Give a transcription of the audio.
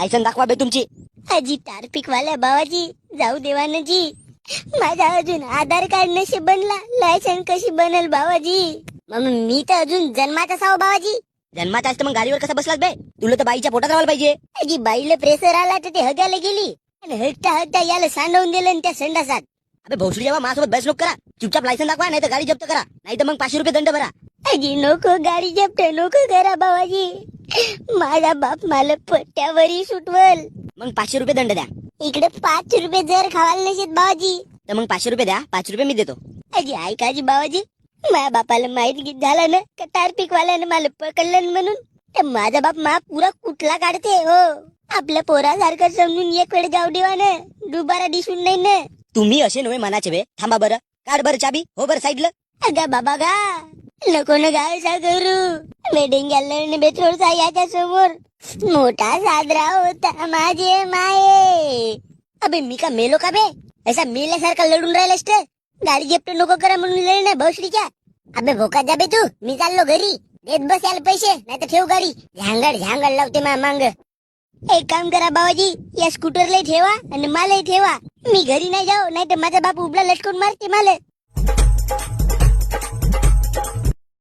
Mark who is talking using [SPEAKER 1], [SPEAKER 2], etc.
[SPEAKER 1] Licence दाखवा बे तुमची.
[SPEAKER 2] अजी ट्राफिक वाल्या भावाजी जाऊ देवा ना जी. माझा अजून आधार कार्ड नशी बनला, लायसन कशी बनल भावाजी? मग मी तर अजून जन्माचा आहो भावाजी.
[SPEAKER 1] जन्माचा असतं मग गाडीवर कसा बसलास बे? तुला तर बाईच्या पोटात राहायला पाहिजे.
[SPEAKER 2] अजी बाईला प्रेशर आला तर ते हगायला गेली आणि हगता हगता याला सांडवून दिलं आणि त्या संडासात.
[SPEAKER 1] अबे भोसडी जेव्हा माझ्यासोबत बस नको करा. चुपचाप लायसन दाखवा, नाही तर गाडी जप्त करा, नाही तर मग 500 रुपये दंड भरा.
[SPEAKER 2] अजी नको गाडी जप्त नको करा भावाजी. माझा बाप मला पट्ट्यावरी सुटवल.
[SPEAKER 1] मग 500 रुपये दंड द्या.
[SPEAKER 2] इकडे 5 रुपये जर खावायला नसेत भावाजी
[SPEAKER 1] तर मग 500 रुपये द्या. 5 रुपये मी देतो.
[SPEAKER 2] अजी ऐका जी भावाजी, माझ्या बापाला माहित गीत झालं ना का ट्राफिक वाल्यानं मला पकडलं म्हणून, तर माझा बाप मा पुरा कुठला काढते हो. आपल्या पोरासारखं समजून एक वेळ जाऊ देवा ना, दुबारा दिसून नाही ना.
[SPEAKER 1] तुम्ही असे नव्हे मनाचे बे. थांबा बरं, काढ बरं चाबी. हो बरं साईडला.
[SPEAKER 2] अगा बाबा गा नको ना गायसा करू. वेडिंग गॅलरी बेथोडचा याच्या समोर मोठा साजरा होता माझे माये. अबे मी का मेलो का बे? ऐसा मेल्यासारखा लढून राहिलास तर गाडी जप्त नको करा म्हणून लढ ना भोसडीच्या. अबे भोका जा बे तू, मी चाललो घरी. देत बस याला पैसे, नाही तर ठेव गाडी. झांगड झांगड लावते मा मांग. एक काम करा बाबाजी, या स्कूटरला ठेवा आणि मलाही ठेवा. मी घरी नाही जाऊ, नाही तर माझा बाप उबला लटकून मारते मला.